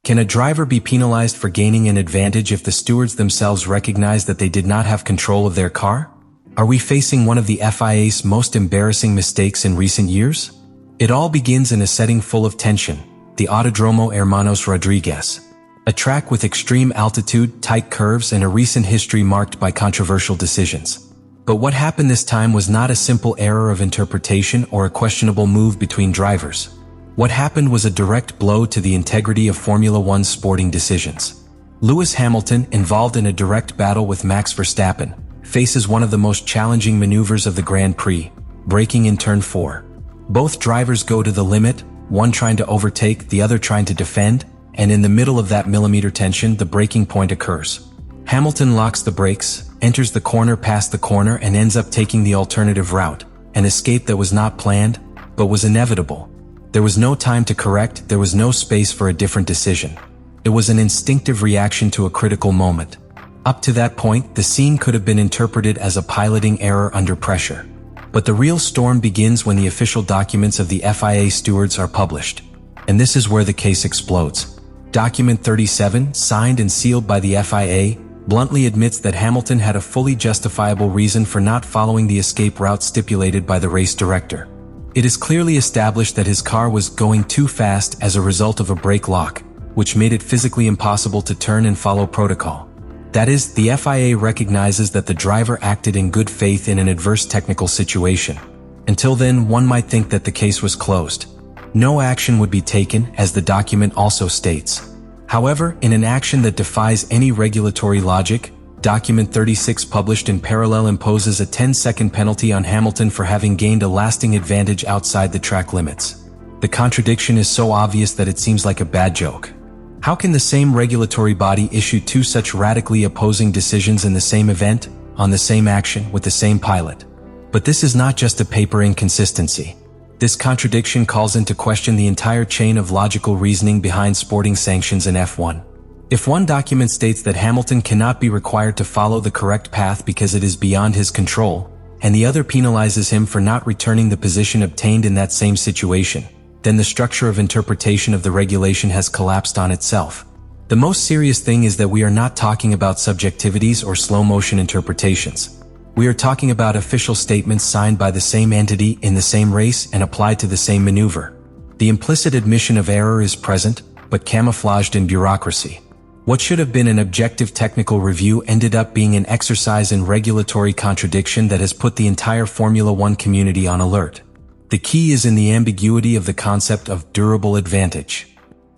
Can a driver be penalized for gaining an advantage if the stewards themselves recognize that they did not have control of their car? Are we facing one of the FIA's most embarrassing mistakes in recent years? It all begins in a setting full of tension, the Autodromo Hermanos Rodriguez, a track with extreme altitude, tight curves, and a recent history marked by controversial decisions. But what happened this time was not a simple error of interpretation or a questionable move between drivers. What happened was a direct blow to the integrity of Formula One's sporting decisions. Lewis Hamilton, involved in a direct battle with Max Verstappen, faces one of the most challenging maneuvers of the Grand Prix, braking in turn 4. Both drivers go to the limit, one trying to overtake, the other trying to defend, and in the middle of that millimeter tension, the braking point occurs. Hamilton locks the brakes, enters the corner past the corner, and ends up taking the alternative route, an escape that was not planned, but was inevitable. There was no time to correct, there was no space for a different decision. It was an instinctive reaction to a critical moment. Up to that point, the scene could have been interpreted as a piloting error under pressure. But the real storm begins when the official documents of the FIA stewards are published. And this is where the case explodes. Document 37, signed and sealed by the FIA, bluntly admits that Hamilton had a fully justifiable reason for not following the escape route stipulated by the race director. It is clearly established that his car was going too fast as a result of a brake lock, which made it physically impossible to turn and follow protocol. That is, the FIA recognizes that the driver acted in good faith in an adverse technical situation. Until then, one might think that the case was closed. No action would be taken, as the document also states. However, in an action that defies any regulatory logic, Document 36 published in parallel imposes a 10-second penalty on Hamilton for having gained a lasting advantage outside the track limits. The contradiction is so obvious that it seems like a bad joke. How can the same regulatory body issue two such radically opposing decisions in the same event, on the same action, with the same pilot? But this is not just a paper inconsistency. This contradiction calls into question the entire chain of logical reasoning behind sporting sanctions in F1. If one document states that Hamilton cannot be required to follow the correct path because it is beyond his control, and the other penalizes him for not returning the position obtained in that same situation, then the structure of interpretation of the regulation has collapsed on itself. The most serious thing is that we are not talking about subjectivities or slow-motion interpretations. We are talking about official statements signed by the same entity in the same race and applied to the same maneuver. The implicit admission of error is present, but camouflaged in bureaucracy. What should have been an objective technical review ended up being an exercise in regulatory contradiction that has put the entire Formula One community on alert. The key is in the ambiguity of the concept of durable advantage.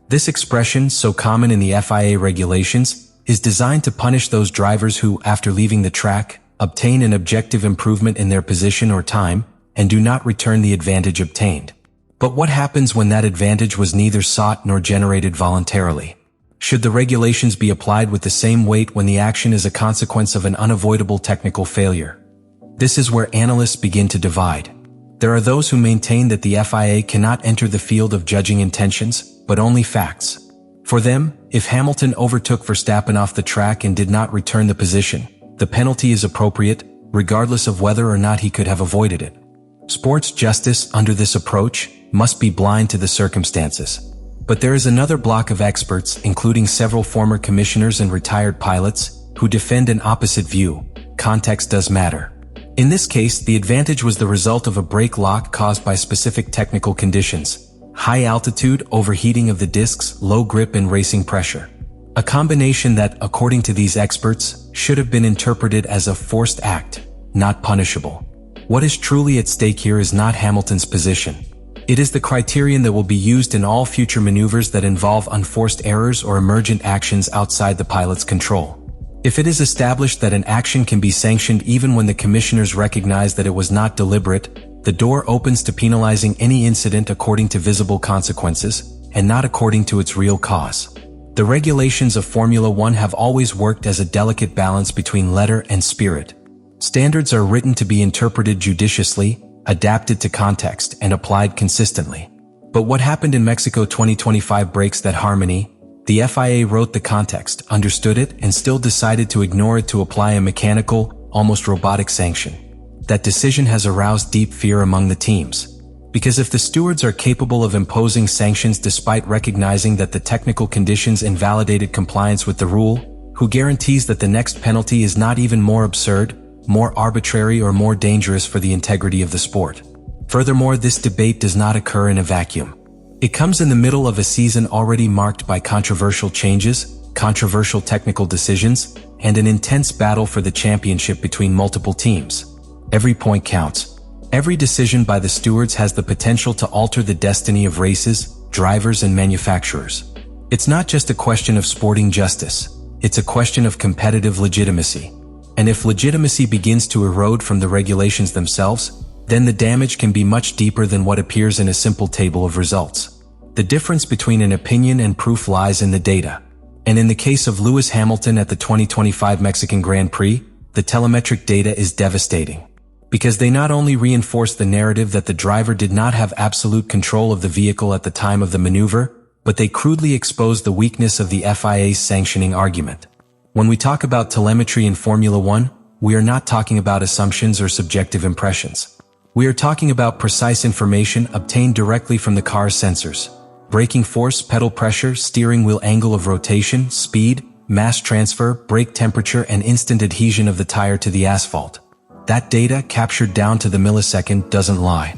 This expression, so common in the FIA regulations, is designed to punish those drivers who, after leaving the track, obtain an objective improvement in their position or time, and do not return the advantage obtained. But what happens when that advantage was neither sought nor generated voluntarily? Should the regulations be applied with the same weight when the action is a consequence of an unavoidable technical failure? This is where analysts begin to divide. There are those who maintain that the FIA cannot enter the field of judging intentions, but only facts. For them, if Hamilton overtook Verstappen off the track and did not return the position, the penalty is appropriate, regardless of whether or not he could have avoided it. Sports justice, under this approach, must be blind to the circumstances. But there is another block of experts, including several former commissioners and retired pilots, who defend an opposite view. Context does matter. In this case, the advantage was the result of a brake lock caused by specific technical conditions: high altitude, overheating of the discs, low grip, and racing pressure. A combination that, according to these experts, should have been interpreted as a forced act, not punishable. What is truly at stake here is not Hamilton's position. It is the criterion that will be used in all future maneuvers that involve unforced errors or emergent actions outside the pilot's control. If it is established that an action can be sanctioned even when the commissioners recognize that it was not deliberate, the door opens to penalizing any incident according to visible consequences, and not according to its real cause. The regulations of Formula One have always worked as a delicate balance between letter and spirit. Standards are written to be interpreted judiciously, adapted to context, and applied consistently. But what happened in Mexico 2025 breaks that harmony. The FIA wrote the context, understood it, and still decided to ignore it to apply a mechanical, almost robotic sanction. That decision has aroused deep fear among the teams. Because if the stewards are capable of imposing sanctions despite recognizing that the technical conditions invalidated compliance with the rule, who guarantees that the next penalty is not even more absurd, more arbitrary, or more dangerous for the integrity of the sport? Furthermore, this debate does not occur in a vacuum. It comes in the middle of a season already marked by controversial changes, controversial technical decisions, and an intense battle for the championship between multiple teams. Every point counts. Every decision by the stewards has the potential to alter the destiny of races, drivers, and manufacturers. It's not just a question of sporting justice, it's a question of competitive legitimacy. And if legitimacy begins to erode from the regulations themselves, then the damage can be much deeper than what appears in a simple table of results. The difference between an opinion and proof lies in the data. And in the case of Lewis Hamilton at the 2025 Mexican Grand Prix, the telemetric data is devastating. Because they not only reinforce the narrative that the driver did not have absolute control of the vehicle at the time of the maneuver, but they crudely expose the weakness of the FIA's sanctioning argument. When we talk about telemetry in Formula One, we are not talking about assumptions or subjective impressions. We are talking about precise information obtained directly from the car's sensors. Braking force, pedal pressure, steering wheel angle of rotation, speed, mass transfer, brake temperature, and instant adhesion of the tire to the asphalt. That data, captured down to the millisecond, doesn't lie.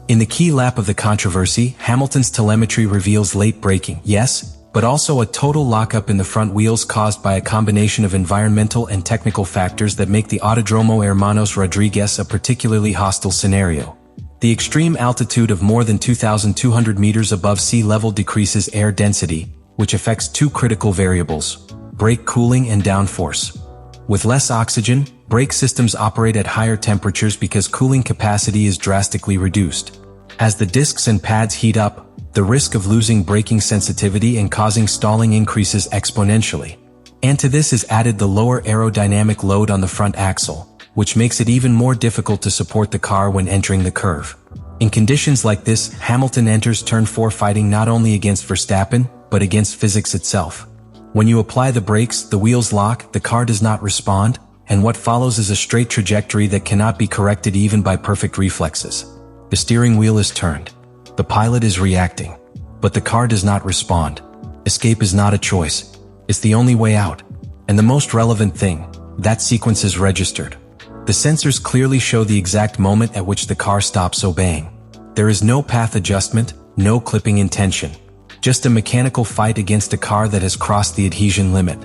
In the key lap of the controversy, Hamilton's telemetry reveals late braking, yes, but also a total lockup in the front wheels caused by a combination of environmental and technical factors that make the Autodromo Hermanos Rodriguez a particularly hostile scenario. The extreme altitude of more than 2,200 meters above sea level decreases air density, which affects two critical variables: brake cooling and downforce. With less oxygen, brake systems operate at higher temperatures because cooling capacity is drastically reduced. As the discs and pads heat up, the risk of losing braking sensitivity and causing stalling increases exponentially. And to this is added the lower aerodynamic load on the front axle, which makes it even more difficult to support the car when entering the curve. In conditions like this, Hamilton enters turn 4 fighting not only against Verstappen, but against physics itself. When you apply the brakes, the wheels lock, the car does not respond, and what follows is a straight trajectory that cannot be corrected even by perfect reflexes. The steering wheel is turned. The pilot is reacting. But the car does not respond. Escape is not a choice. It's the only way out. And the most relevant thing, that sequence is registered. The sensors clearly show the exact moment at which the car stops obeying. There is no path adjustment, no clipping intention. Just a mechanical fight against a car that has crossed the adhesion limit.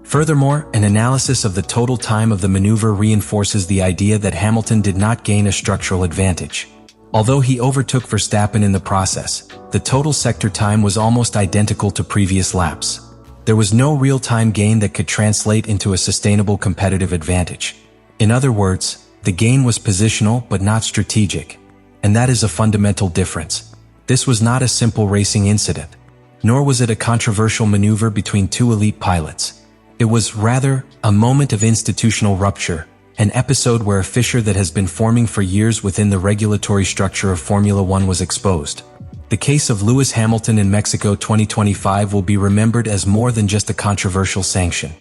Furthermore, an analysis of the total time of the maneuver reinforces the idea that Hamilton did not gain a structural advantage. Although he overtook Verstappen in the process, the total sector time was almost identical to previous laps. There was no real-time gain that could translate into a sustainable competitive advantage. In other words, the gain was positional but not strategic. And that is a fundamental difference. This was not a simple racing incident. Nor was it a controversial maneuver between two elite pilots. It was, rather, a moment of institutional rupture, an episode where a fissure that has been forming for years within the regulatory structure of Formula One was exposed. The case of Lewis Hamilton in Mexico 2025 will be remembered as more than just a controversial sanction.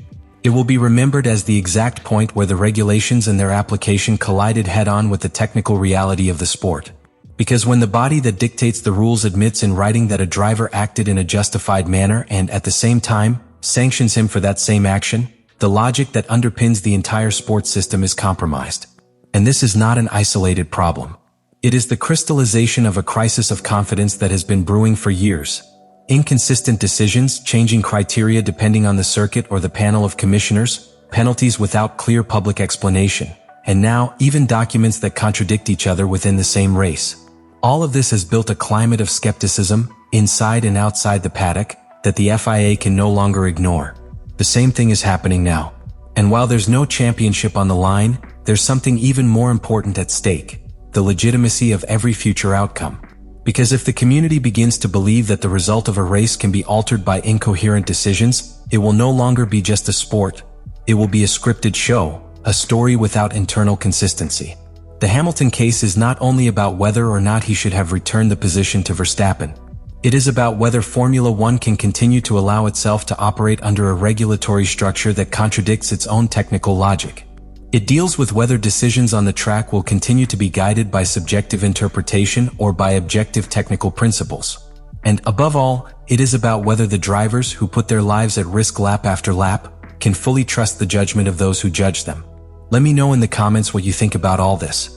It will be remembered as the exact point where the regulations and their application collided head-on with the technical reality of the sport. Because when the body that dictates the rules admits in writing that a driver acted in a justified manner and, at the same time, sanctions him for that same action, the logic that underpins the entire sports system is compromised. And this is not an isolated problem. It is the crystallization of a crisis of confidence that has been brewing for years. Inconsistent decisions, changing criteria depending on the circuit or the panel of commissioners, penalties without clear public explanation, and now even documents that contradict each other within the same race. All of this has built a climate of skepticism, inside and outside the paddock, that the FIA can no longer ignore. The same thing is happening now. And while there's no championship on the line, there's something even more important at stake: the legitimacy of every future outcome. Because if the community begins to believe that the result of a race can be altered by incoherent decisions, it will no longer be just a sport. It will be a scripted show, a story without internal consistency. The Hamilton case is not only about whether or not he should have returned the position to Verstappen. It is about whether Formula One can continue to allow itself to operate under a regulatory structure that contradicts its own technical logic. It deals with whether decisions on the track will continue to be guided by subjective interpretation or by objective technical principles. And above all, it is about whether the drivers who put their lives at risk lap after lap can fully trust the judgment of those who judge them. Let me know in the comments what you think about all this.